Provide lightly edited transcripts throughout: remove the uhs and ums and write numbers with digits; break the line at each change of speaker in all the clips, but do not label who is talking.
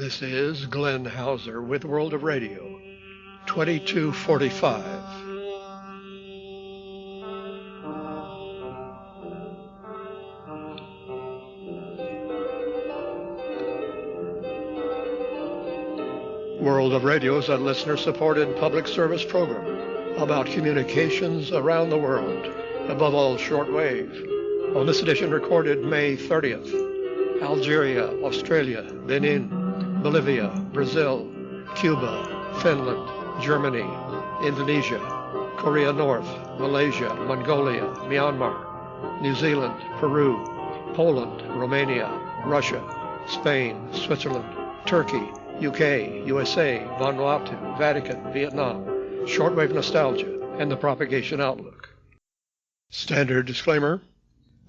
This is Glenn Hauser with World of Radio, 2245. World of Radio is a listener-supported public service program about communications around the world, above all shortwave. On this edition recorded May 30th, Algeria, Australia, Benin, Bolivia, Brazil, Cuba, Finland, Germany, Indonesia, Korea North, Malaysia, Mongolia, Myanmar, New Zealand, Peru, Poland, Romania, Russia, Spain, Switzerland, Turkey, UK, USA, Vanuatu, Vatican, Vietnam, shortwave nostalgia, and the propagation outlook. Standard disclaimer.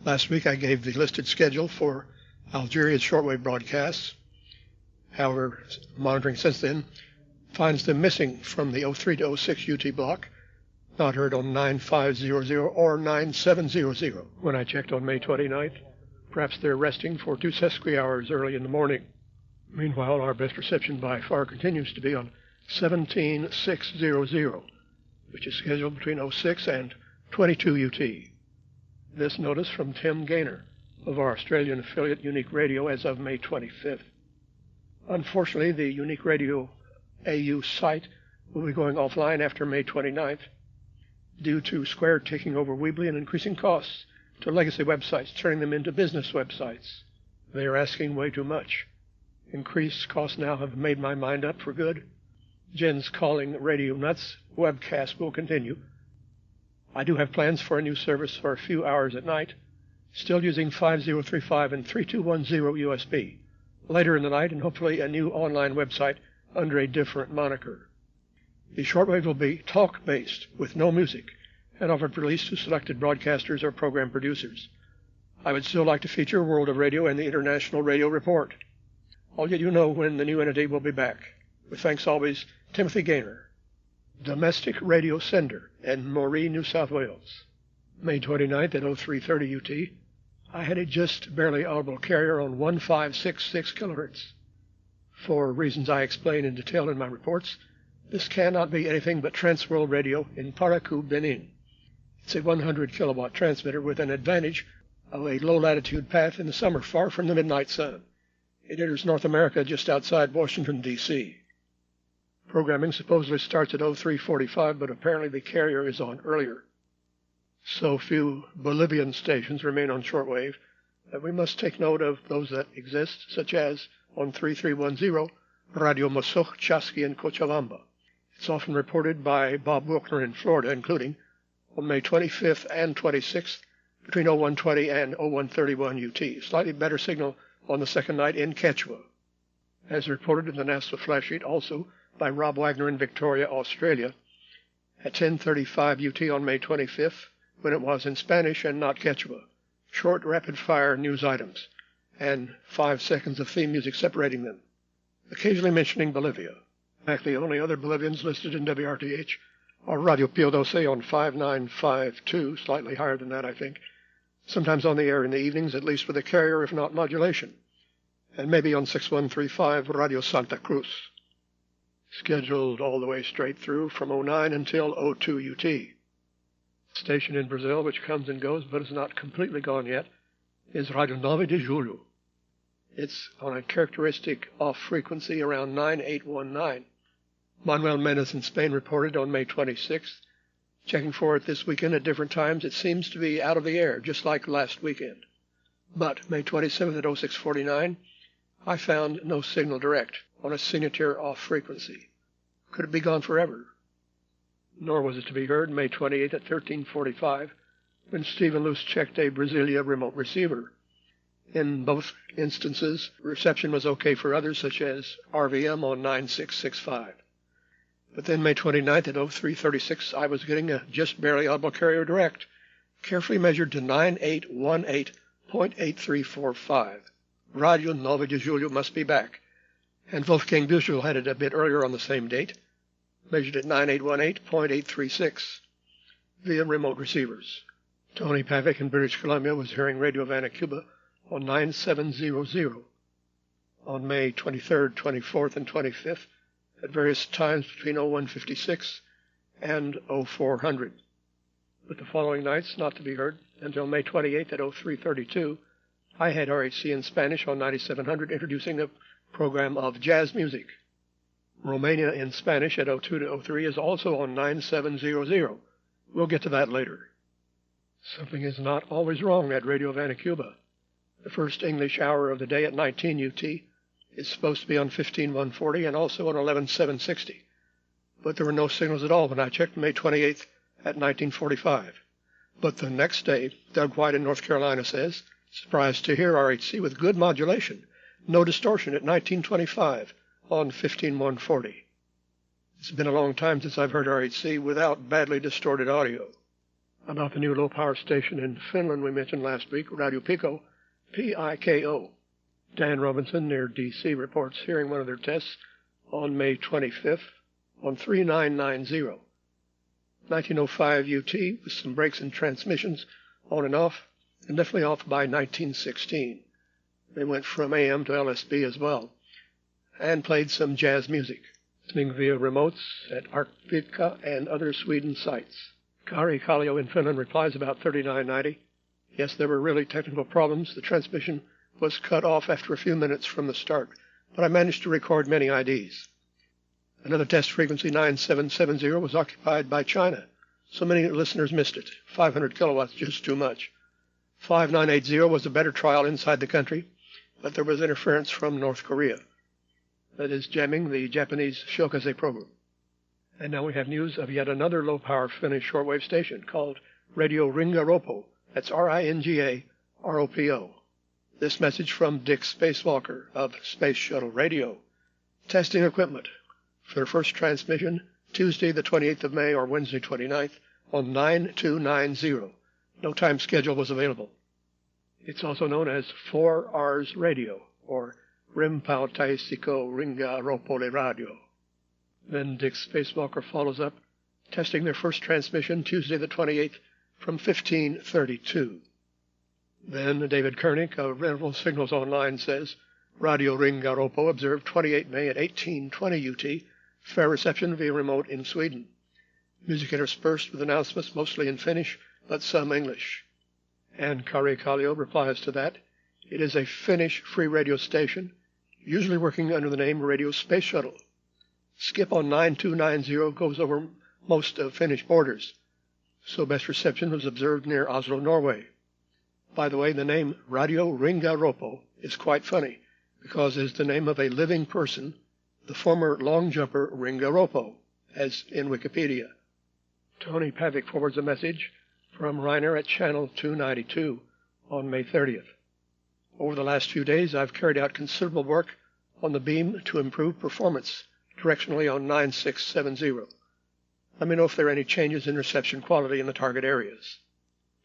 Last week I gave the listed schedule for Algeria's shortwave broadcasts. However, monitoring since then finds them missing from the 03 to 06 UT block, not heard on 9500 or 9700 when I checked on May 29th. Perhaps they're resting for 2 sesqui hours early in the morning. Meanwhile, our best reception by far continues to be on 17600, which is scheduled between 06 and 22 UT. This notice from Tim Gaynor of our Australian affiliate Unique Radio as of May 25th. Unfortunately, the Unique Radio AU site will be going offline after May 29th due to Square taking over Weebly and increasing costs to legacy websites, turning them into business websites. They are asking way too much. Increased costs now have made my mind up for good. Jen's calling Radio Nuts webcast will continue. I do have plans for a new service for a few hours at night, still using 5035 and 3210 USB. Later in the night, and hopefully a new online website under a different moniker. The shortwave will be talk-based with no music and offered for release to selected broadcasters or program producers. I would still like to feature World of Radio and the International Radio Report. I'll let you know when the new entity will be back. With thanks always, Timothy Gaynor, Domestic Radio Sender in Moree, New South Wales. May 29th at 0330 UT, I had a just barely audible carrier on 1566 kilohertz. For reasons I explain in detail in my reports, this cannot be anything but Transworld Radio in Parakou, Benin. It's a 100 kilowatt transmitter with an advantage of a low-latitude path in the summer far from the midnight sun. It enters North America just outside Washington, D.C. Programming supposedly starts at 0345, but apparently the carrier is on earlier. So few Bolivian stations remain on shortwave that we must take note of those that exist, such as on 3310, Radio Mosoch Chasqui in Cochabamba. It's often reported by Bob Wilkner in Florida, including on May 25th and 26th between 0120 and 0131 UT. Slightly better signal on the second night in Quechua, as reported in the NASA flash sheet, also by Rob Wagner in Victoria, Australia, at 10:35 UT on May 25th, when it was in Spanish and not Quechua. Short, rapid-fire news items, and 5 seconds of theme music separating them, occasionally mentioning Bolivia. In fact, the only other Bolivians listed in WRTH are Radio Pio 12 on 5952, slightly higher than that, I think, sometimes on the air in the evenings, at least with a carrier, if not modulation, and maybe on 6135 Radio Santa Cruz, scheduled all the way straight through from 09 until 02 UT. Station in Brazil, which comes and goes but is not completely gone yet, is Radio 9 de Julho. It's on a characteristic off frequency around 9819. Manuel Mendes in Spain reported on May 26th. Checking for it this weekend at different times, it seems to be out of the air, just like last weekend. But May 27th at 0649, I found no signal direct on a signature off frequency. Could it be gone forever? Nor was it to be heard May 28th at 1345, when Stephen Luce checked a Brasilia remote receiver. In both instances, reception was okay for others, such as RVM on 9665. But then May 29th at 0336, I was getting a just barely audible carrier direct, carefully measured to 9818.8345. Radio 9 de Julho must be back. And Wolfgang Büchel had it a bit earlier on the same date, measured at 9818.836 via remote receivers. Tony Pavic in British Columbia was hearing Radio Havana, Cuba on 9700. on May 23rd, 24th, and 25th at various times between 0156 and 0400. But the following nights not to be heard until May 28th at 0332, I had RHC in Spanish on 9700 introducing the program of jazz music. Romania in Spanish at 02 to 03 is also on 9700. We'll get to that later. Something is not always wrong at Radio Havana, Cuba. The first English hour of the day at 19 UT is supposed to be on 15140 and also on 11760. But there were no signals at all when I checked May 28th at 1945. But the next day, Doug White in North Carolina says, surprised to hear RHC with good modulation, no distortion at 1925 on 15140. It's been a long time since I've heard RHC without badly distorted audio. About the new low-power station in Finland we mentioned last week, Radio Pico, P-I-K-O. Dan Robinson near D.C. reports hearing one of their tests on May 25th on 3990. 1905 UT with some breaks in transmissions on and off, and definitely off by 1916. They went from AM to LSB as well, and played some jazz music, listening via remotes at Arvika and other Sweden sites. Kari Kallio in Finland replies about 3990. Yes, there were really technical problems. The transmission was cut off after a few minutes from the start, but I managed to record many IDs. Another test frequency, 9770, was occupied by China, so many listeners missed it. 500 kilowatts, just too much. 5980 was a better trial inside the country, but there was interference from North Korea. That is jamming the Japanese Shokaze program. And now we have news of yet another low-power Finnish shortwave station called Radio Ringaropo. That's R-I-N-G-A-R-O-P-O. This message from Dick Spacewalker of Space Shuttle Radio. Testing equipment for their first transmission Tuesday the 28th of May or Wednesday 29th on 9290. No time schedule was available. It's also known as 4Rs Radio or Rimpau Taisiko Ringaropole Radio. Then Dick Spacewalker follows up, testing their first transmission Tuesday the 28th from 1532. Then David Koenig of Rental Signals Online says, Radio Ringaropo observed 28 May at 1820 UT, fair reception via remote in Sweden. Music interspersed with announcements mostly in Finnish, but some English. And Kari Kallio replies to that, it is a Finnish free radio station, usually working under the name Radio Space Shuttle. Skip on 9290 goes over most of Finnish borders, so best reception was observed near Oslo, Norway. By the way, the name Radio Ringaropo is quite funny, because it is the name of a living person, the former long jumper Ringaropo, as in Wikipedia. Tony Pavic forwards a message from Reiner at channel 292 on May 30th. Over the last few days, I've carried out considerable work on the beam to improve performance directionally on 9670. Let me know if there are any changes in reception quality in the target areas.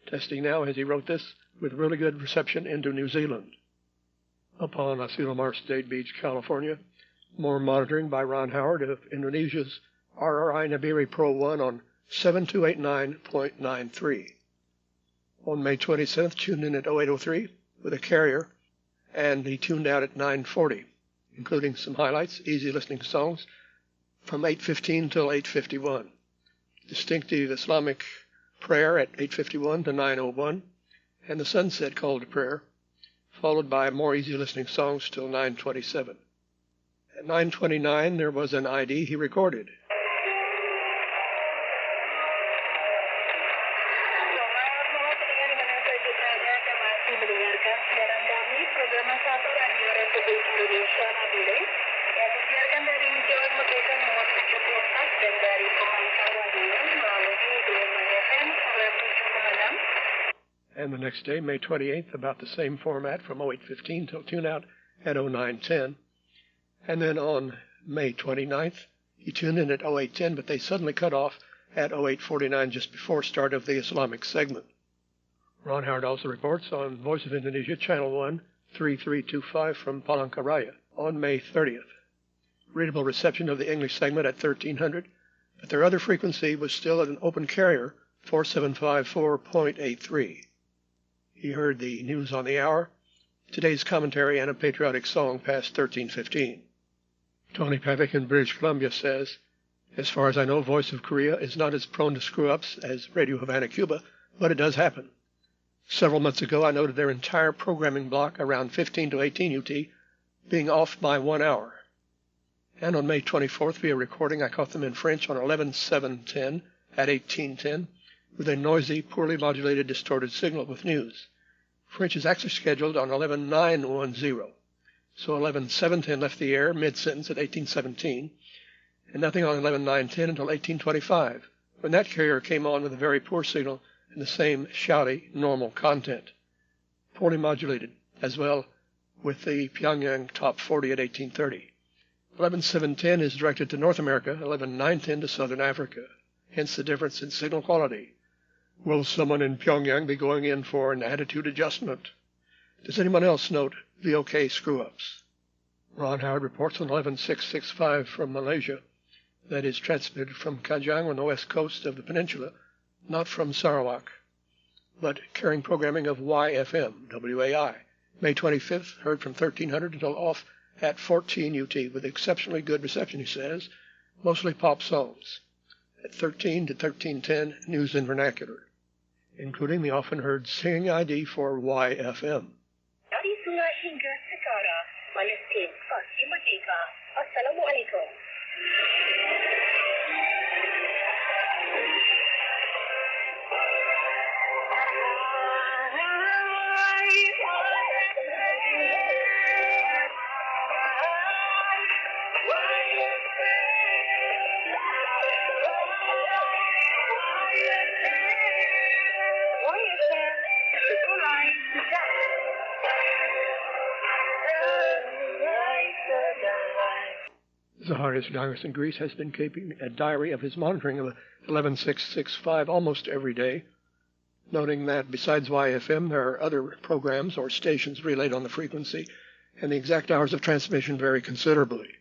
Testing now, as he wrote this, with really good reception into New Zealand. Upon Asilomar State Beach, California, more monitoring by Ron Howard of Indonesia's RRI Nabiri Pro 1 on 7289.93. On May 27th, tuned in at 0803 with a carrier, and he tuned out at 940, including some highlights, easy listening songs, from 8:15 till 8:51. Distinctive Islamic prayer at 8:51 to 9:01, and the sunset call to prayer, followed by more easy listening songs till 9:27. At 9:29, there was an ID he recorded. And the next day, May 28th, about the same format from 08:15 till tune out at 09:10. And then on May 29th, he tuned in at 08:10, but they suddenly cut off at 08:49 just before start of the Islamic segment. Ron Howard also reports on Voice of Indonesia, Channel 1, 3325 from Palangkaraya on May 30th. Readable reception of the English segment at 1300, but their other frequency was still at an open carrier, 4754.83. He heard the news on the hour, today's commentary and a patriotic song past 13:15. Tony Pavick in British Columbia says, as far as I know, Voice of Korea is not as prone to screw-ups as Radio Havana, Cuba, but it does happen. Several months ago, I noted their entire programming block around 15 to 18 UT being off by 1 hour. And on May 24th, via recording, I caught them in French on 11/7/10 at 18:10 with a noisy, poorly modulated, distorted signal with news. French is actually scheduled on 11/9/10. So 11/7/10 left the air mid-sentence at 18:17, and nothing on 11/9/10 until 18:25, when that carrier came on with a very poor signal and the same shouty, normal content. Poorly modulated, as well with the Pyongyang Top 40 at 18:30. 11/7/10 is directed to North America, 11/9/10 to Southern Africa, hence the difference in signal quality. Will someone in Pyongyang be going in for an attitude adjustment? Does anyone else note VOK screw-ups? Ron Howard reports on 11/6/65 from Malaysia that is transmitted from Kajang on the west coast of the peninsula, not from Sarawak, but carrying programming of YFM, WAI. May 25th, heard from 1300 until off at 14 UT with exceptionally good reception, he says, mostly pop songs. At 13 to 13:10, news in vernacular, including the often heard singing ID for YFM.
Dari Sungai hingga Segara, Palestin pasti merdeka. Assalamualaikum.
Zaharias Dagos in Greece has been keeping a diary of his monitoring of 11/6/65 almost every day, noting that besides YFM there are other programs or stations relayed on the frequency, and the exact hours of transmission vary considerably.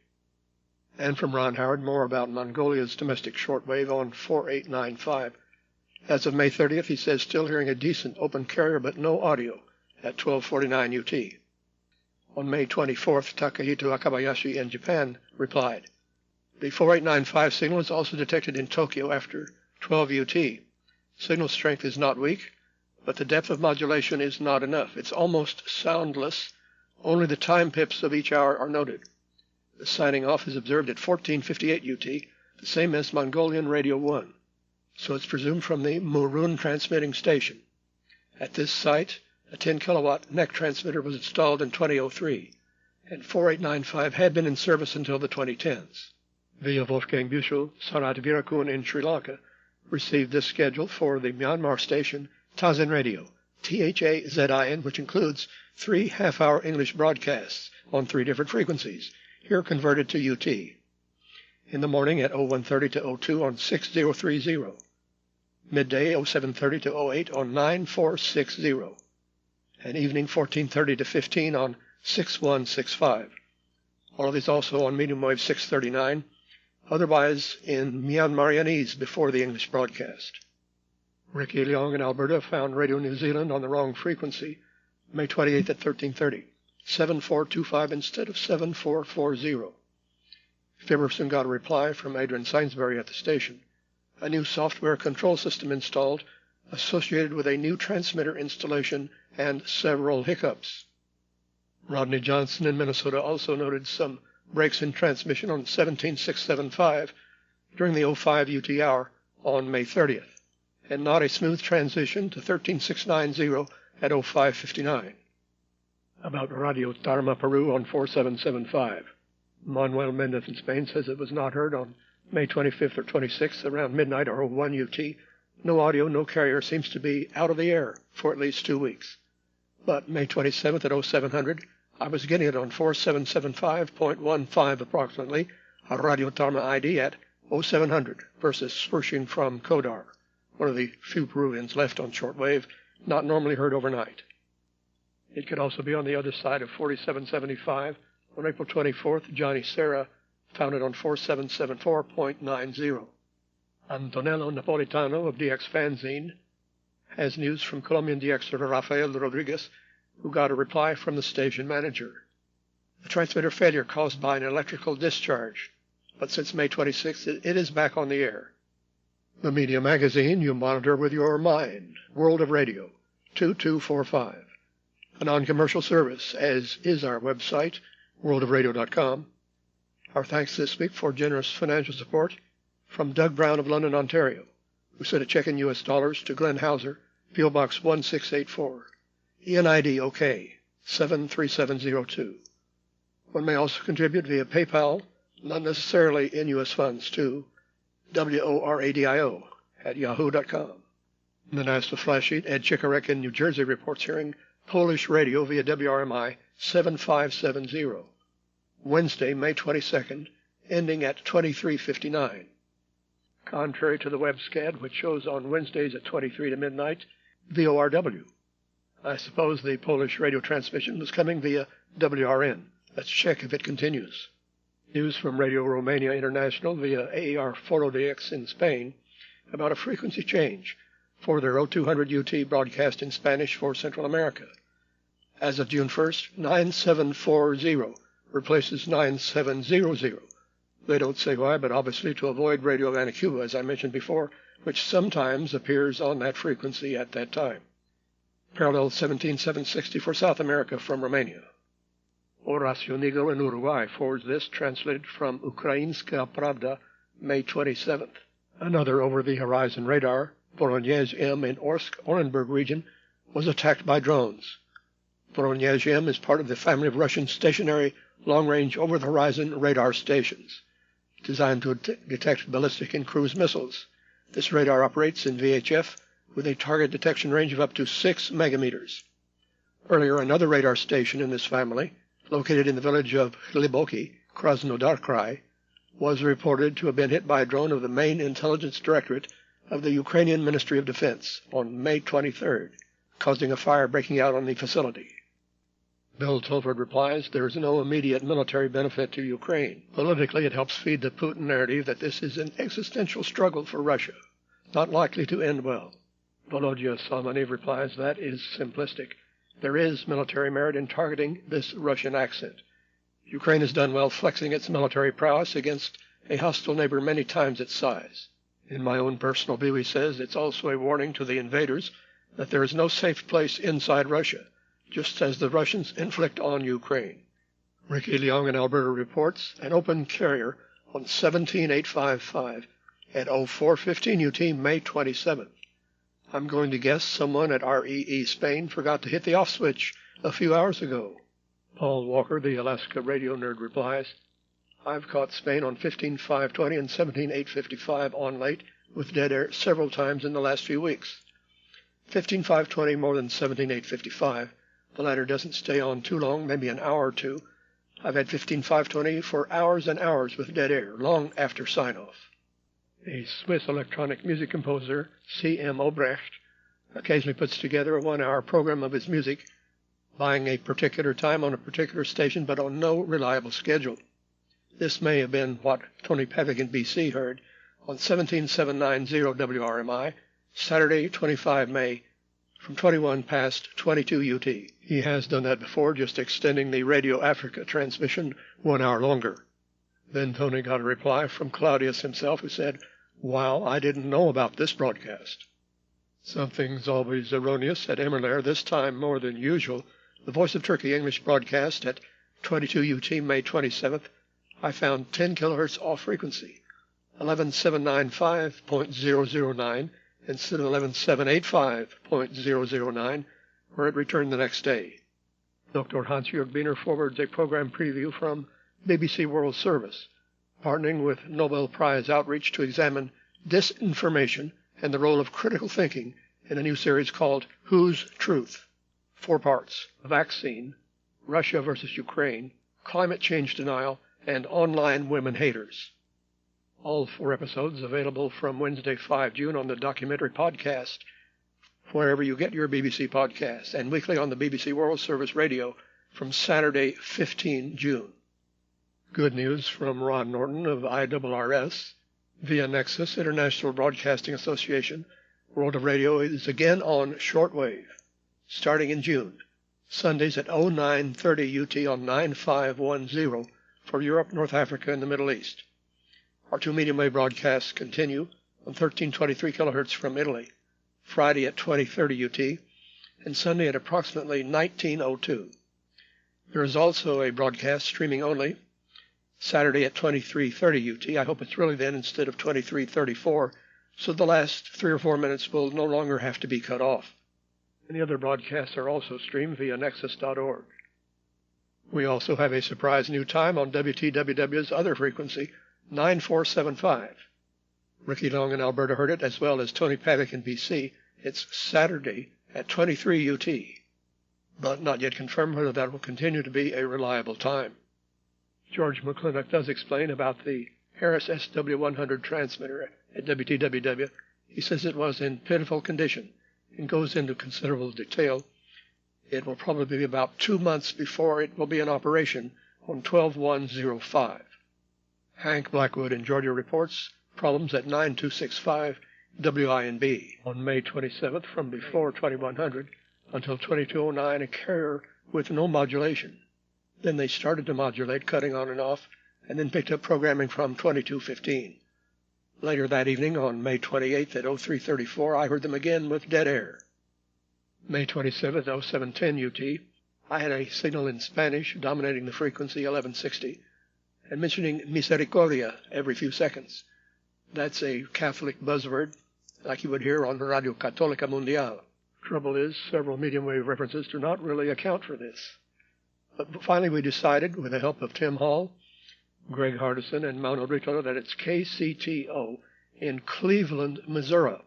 And from Ron Howard, more about Mongolia's domestic shortwave on 4895. As of May 30th, he says still hearing a decent open carrier but no audio at 12:49 UT. On May 24th, Takahito Akabayashi in Japan replied, the 4895 signal is also detected in Tokyo after 12 UT. Signal strength is not weak, but the depth of modulation is not enough. It's almost soundless. Only the time pips of each hour are noted. The signing off is observed at 14:58 UT, the same as Mongolian Radio 1. So it's presumed from the Murun transmitting station. At this site, a 10 kilowatt NEC transmitter was installed in 2003, and 4895 had been in service until the 2010s. Via Wolfgang Büchel, Sarat Virakun in Sri Lanka received this schedule for the Myanmar station Tazin Radio, THAZIN, which includes 3 half-hour English broadcasts on 3 different frequencies, here converted to UT. In the morning at 0130 to 02 on 6030, midday 0730 to 08 on 9460, and evening 1430 to 15 on 6165. All of these also on medium wave 639, otherwise in Myanmarianese before the English broadcast. Ricky Leong in Alberta found Radio New Zealand on the wrong frequency, May 28th at 1330, 7425 instead of 7440. Fiberson got a reply from Adrian Sainsbury at the station. A new software control system installed, associated with a new transmitter installation and several hiccups. Rodney Johnson in Minnesota also noted some breaks in transmission on 17675 during the 05 UT hour on May 30th, and not a smooth transition to 13690 at 0559. About Radio Tarma Peru on 4775. Manuel Mendez in Spain says it was not heard on May 25th or 26th around midnight or 01 UT. No audio, no carrier, seems to be out of the air for at least 2 weeks. But May 27th at 0700, I was getting it on 4775.15 approximately, a Radio Tarma ID at 0700 versus swooshing from Kodar, one of the few Peruvians left on shortwave, not normally heard overnight. It could also be on the other side of 4775. On April 24th, Johnny Serra found it on 4774.90. Antonello Napolitano of DX Fanzine has news from Colombian DXer Rafael Rodriguez who got a reply from the station manager. The transmitter failure caused by an electrical discharge, but since May 26th, it is back on the air. The media magazine you monitor with your mind, World of Radio, 2245. A non-commercial service, as is our website, worldofradio.com. Our thanks this week for generous financial support from Doug Brown of London, Ontario, who sent a check in U.S. dollars to Glenn Hauser, P.O. Box 1684, ENID OK 73702. One may also contribute via PayPal, not necessarily in U.S. funds, to WORADIO@yahoo.com. In the National Flash Sheet, Ed Chikarek in New Jersey reports hearing Polish radio via WRMI 7570, Wednesday, May 22nd, ending at 23:59. Contrary to the web scad, which shows on Wednesdays at 23 to midnight, VORW. I suppose the Polish radio transmission was coming via WRN. Let's check if it continues. News from Radio Romania International via AER Foro DX in Spain about a frequency change for their 0200 UT broadcast in Spanish for Central America. As of June 1st, 9740 replaces 9700. They don't say why, but obviously to avoid Radio Havana, Cuba, as I mentioned before, which sometimes appears on that frequency at that time. Parallel 17760 for South America from Romania. Horacio Nigro in Uruguay forwards this, translated from Ukrainska Pravda, May 27th. Another over-the-horizon radar, Voronezh M in Orsk-Orenburg region, was attacked by drones. Voronezh M is part of the family of Russian stationary long-range over-the-horizon radar stations, designed to detect ballistic and cruise missiles. This radar operates in VHF with a target detection range of up to 6 megameters. Earlier, another radar station in this family, located in the village of Hliboki, Krasnodar Krai, was reported to have been hit by a drone of the main intelligence directorate of the Ukrainian Ministry of Defense on May 23rd, causing a fire breaking out on the facility. Bill Tilford replies, there is no immediate military benefit to Ukraine. Politically, it helps feed the Putin narrative that this is an existential struggle for Russia, not likely to end well. Volodya Salmanev replies, that is simplistic. There is military merit in targeting this Russian accent. Ukraine has done well flexing its military prowess against a hostile neighbor many times its size. In my own personal view, he says, it's also a warning to the invaders that there is no safe place inside Russia, just as the Russians inflict on Ukraine. Ricky Leong in Alberta reports an open carrier on 17855 at 0415 UT May 27th. I'm going to guess someone at REE Spain forgot to hit the off switch a few hours ago. Paul Walker, the Alaska radio nerd, replies, I've caught Spain on 15520 and 17855 on late with dead air several times in the last few weeks. 15520 more than 17855. The latter doesn't stay on too long, maybe an hour or two. I've had 15520 for hours and hours with dead air, long after sign-off. A Swiss electronic music composer, C.M. Obrecht, occasionally puts together a 1-hour program of his music, buying a particular time on a particular station, but on no reliable schedule. This may have been what Tony Pavick in B.C. heard on 17790 WRMI, Saturday, 25 May, from 21 past 22 UT. He has done that before, just extending the Radio Africa transmission 1 hour longer. Then Tony got a reply from Claudius himself, who said, wow, I didn't know about this broadcast. Something's always erroneous at Emmerlair, this time more than usual. The Voice of Turkey English broadcast at 22 UT May 27th, I found 10 kilohertz off frequency, 11795.009 instead of 11785.009, where it returned the next day. Dr. Hans-Jörg Biener forwards a program preview from BBC World Service, partnering with Nobel Prize Outreach to examine disinformation and the role of critical thinking in a new series called Whose Truth? 4 parts: vaccine, Russia versus Ukraine, climate change denial, and online women haters. All 4 episodes available from Wednesday, 5 June on the Documentary Podcast, wherever you get your BBC podcasts, and weekly on the BBC World Service Radio from Saturday, 15 June. Good news from Ron Norton of IRRS. Via Nexus International Broadcasting Association, World of Radio is again on shortwave, starting in June. Sundays at 0930 UT on 9510 for Europe, North Africa, and the Middle East. Our two medium wave broadcasts continue on 1323 kHz from Italy, Friday at 2030 UT, and Sunday at approximately 1902. There is also a broadcast streaming only, Saturday at 2330 UT. I hope it's really then instead of 2334, so the last 3 or 4 minutes will no longer have to be cut off. And the other broadcasts are also streamed via nexus.org. We also have a surprise new time on WTWW's other frequency, 9475. Ricky Long in Alberta heard it, as well as Tony Pavick in BC. It's Saturday at 23 UT, but not yet confirmed whether that will continue to be a reliable time. George McClintock does explain about the Harris SW100 transmitter at WTWW. He says it was in pitiful condition and goes into considerable detail. It will probably be about 2 months before it will be in operation on 12105. Hank Blackwood in Georgia reports problems at 9265 WINB. On May 27th, from before 2100 until 2209, a carrier with no modulation. Then they started to modulate, cutting on and off, and then picked up programming from 2215. Later that evening, on May 28th at 0334, I heard them again with dead air. May 27th, 0710 UT, I had a signal in Spanish dominating the frequency 1160 and mentioning Misericordia every few seconds. That's a Catholic buzzword like you would hear on Radio Católica Mundial. Trouble is, several medium wave references do not really account for this. But finally we decided, with the help of Tim Hall, Greg Hardison, and Manuel Rito, that it's KCTO in Cleveland, Missouri.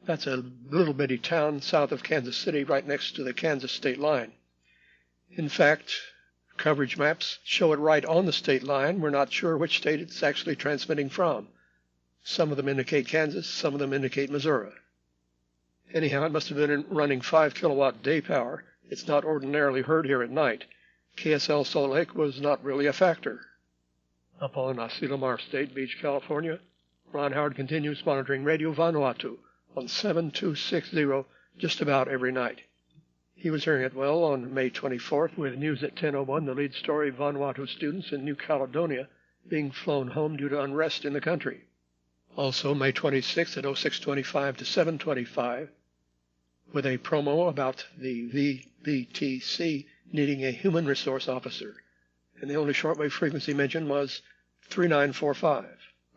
That's a little bitty town south of Kansas City, right next to the Kansas state line. In fact, coverage maps show it right on the state line. We're not sure which state it's actually transmitting from. Some of them indicate Kansas, some of them indicate Missouri. Anyhow, it must have been running 5 kilowatt day power. It's not ordinarily heard here at night. KSL Salt Lake was not really a factor. Up on Asilomar State Beach, California, Ron Howard continues monitoring Radio Vanuatu on 7260 just about every night. He was hearing it well on May 24th with news at 10:01, the lead story, Vanuatu students in New Caledonia being flown home due to unrest in the country. Also May 26th at 0625 to 725 with a promo about the VBTC needing a human resource officer. And the only shortwave frequency mentioned was 3945.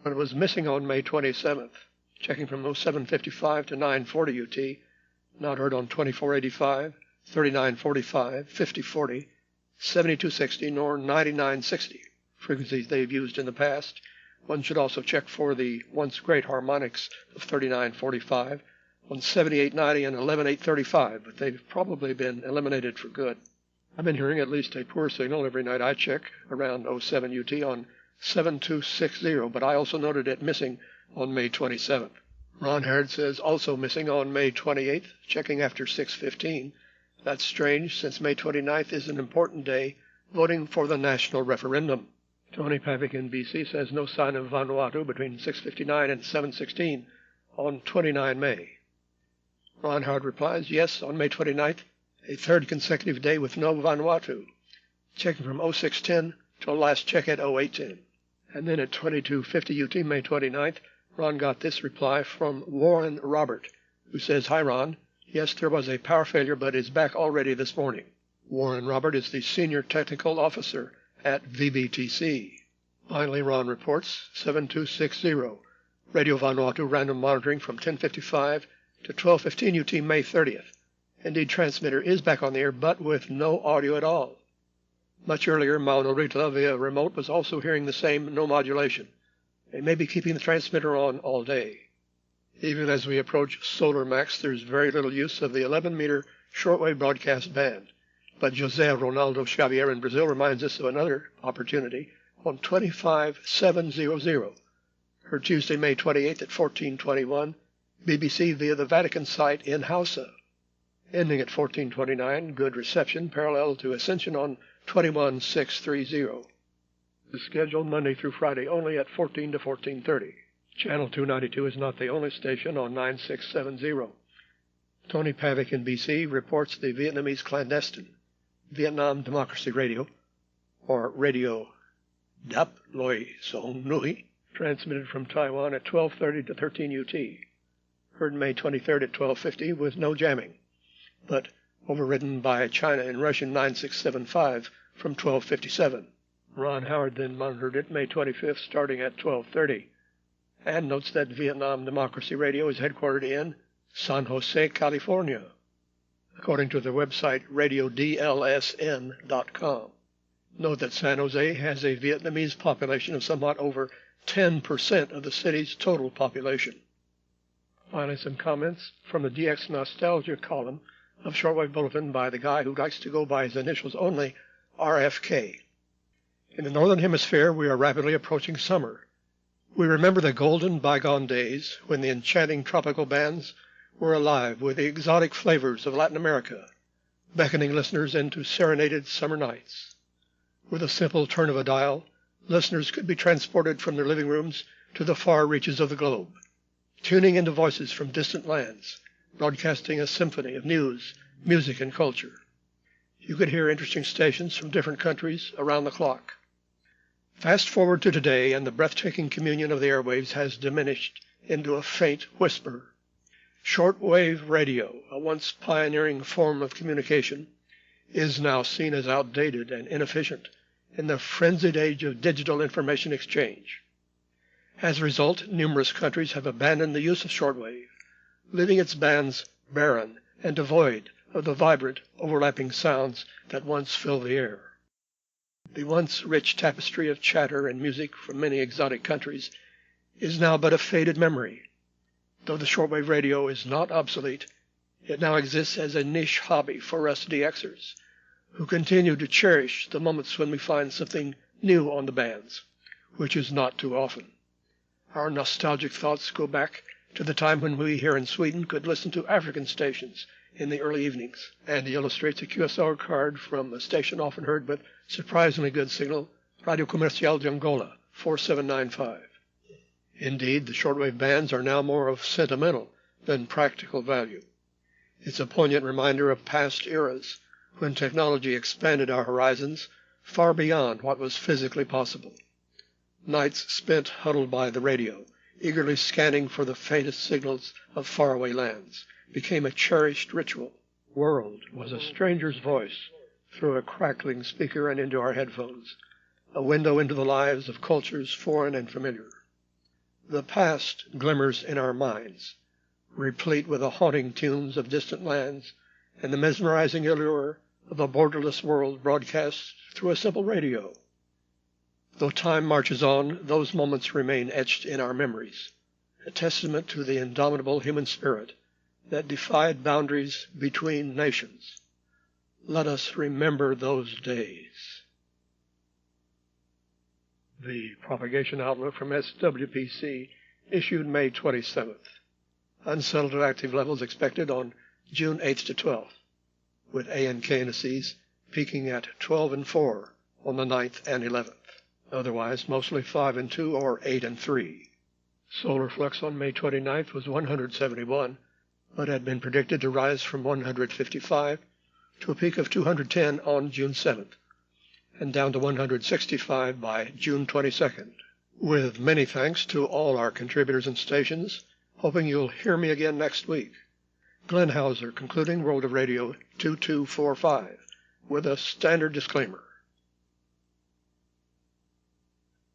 But it was missing on May 27th. Checking from 0755 to 940 UT, not heard on 2485, 3945, 5040, 7260, nor 9960, frequencies they've used in the past. One should also check for the once great harmonics of 3945 on 7890 and 11835, but they've probably been eliminated for good. I've been hearing at least a poor signal every night I check around 07 UT on 7260, but I also noted it missing on May 27th. Ron Howard says also missing on May 28th, checking after 6:15. That's strange, since May 29th is an important day, voting for the national referendum. Tony Pavick in BC says no sign of Vanuatu between 6:59 and 7:16 on 29 May. Ron Howard replies, yes, on May 29th, a third consecutive day with no Vanuatu, checking from 0610 till last check at 0810. And then at 2250 UT, May 29th, Ron got this reply from Warren Robert, who says, hi Ron, yes, there was a power failure, but is back already this morning. Warren Robert is the senior technical officer at VBTC. Finally, Ron reports 7260, Radio Vanuatu random monitoring from 1055 to 1215 UT, May 30th. Indeed, transmitter is back on the air, but with no audio at all. Much earlier, Mauna Rita via remote was also hearing the same no modulation. They may be keeping the transmitter on all day. Even as we approach solar max, there's very little use of the 11-meter shortwave broadcast band. But José Ronaldo Xavier in Brazil reminds us of another opportunity on 25700. Heard Tuesday, May 28th at 1421, BBC via the Vatican site in Hausa. Ending at 1429, good reception, parallel to Ascension on 21630. The schedule Monday through Friday only at 14 to 1430. Channel 292 is not the only station on 9670. Tony Pavick in BC reports the Vietnamese clandestine Vietnam Democracy Radio, or Radio Dap Loi Song Nui, transmitted from Taiwan at 12:30 to 13 UT. Heard May 23rd at 12:50 with no jamming, but overridden by China in Russian 9675 from 12:57. Ron Howard then monitored it May 25th starting at 12:30, and notes that Vietnam Democracy Radio is headquartered in San Jose, California, according to their website radiodlsn.com. Note that San Jose has a Vietnamese population of somewhat over 10% of the city's total population. Finally, some comments from the DX Nostalgia column of Shortwave Bulletin by the guy who likes to go by his initials only, RFK. In the Northern Hemisphere, we are rapidly approaching summer. We remember the golden bygone days when the enchanting tropical bands were alive with the exotic flavors of Latin America, beckoning listeners into serenaded summer nights. With a simple turn of a dial, listeners could be transported from their living rooms to the far reaches of the globe, tuning into voices from distant lands, broadcasting a symphony of news, music, and culture. You could hear interesting stations from different countries around the clock. Fast forward to today, and the breathtaking communion of the airwaves has diminished into a faint whisper. Shortwave radio, a once pioneering form of communication, is now seen as outdated and inefficient in the frenzied age of digital information exchange. As a result, numerous countries have abandoned the use of shortwave, leaving its bands barren and devoid of the vibrant, overlapping sounds that once filled the air. The once rich tapestry of chatter and music from many exotic countries is now but a faded memory. Though the shortwave radio is not obsolete, it now exists as a niche hobby for us DXers, who continue to cherish the moments when we find something new on the bands, which is not too often. Our nostalgic thoughts go back to the time when we here in Sweden could listen to African stations in the early evenings, and he illustrates a QSL card from a station often heard with surprisingly good signal, Radio Comercial de Angola, 4795. Indeed, the shortwave bands are now more of sentimental than practical value. It's a poignant reminder of past eras when technology expanded our horizons far beyond what was physically possible. Nights spent huddled by the radio, eagerly scanning for the faintest signals of faraway lands, became a cherished ritual. World was a stranger's voice through a crackling speaker and into our headphones, a window into the lives of cultures foreign and familiar. The past glimmers in our minds, replete with the haunting tunes of distant lands and the mesmerizing allure of a borderless world broadcast through a simple radio. Though time marches on, those moments remain etched in our memories, a testament to the indomitable human spirit that defied boundaries between nations. Let us remember those days. The propagation outlook from SWPC issued May 27th. Unsettled active levels expected on June 8th to 12th, with A and K indices peaking at 12 and 4 on the 9th and 11th. Otherwise, mostly 5 and 2 or 8 and 3. Solar flux on May 29th was 171, but had been predicted to rise from 155 to a peak of 210 on June 7th, and down to 165 by June 22nd. With many thanks to all our contributors and stations, hoping you'll hear me again next week. Glenn Hauser, concluding World of Radio 2245, with a standard disclaimer.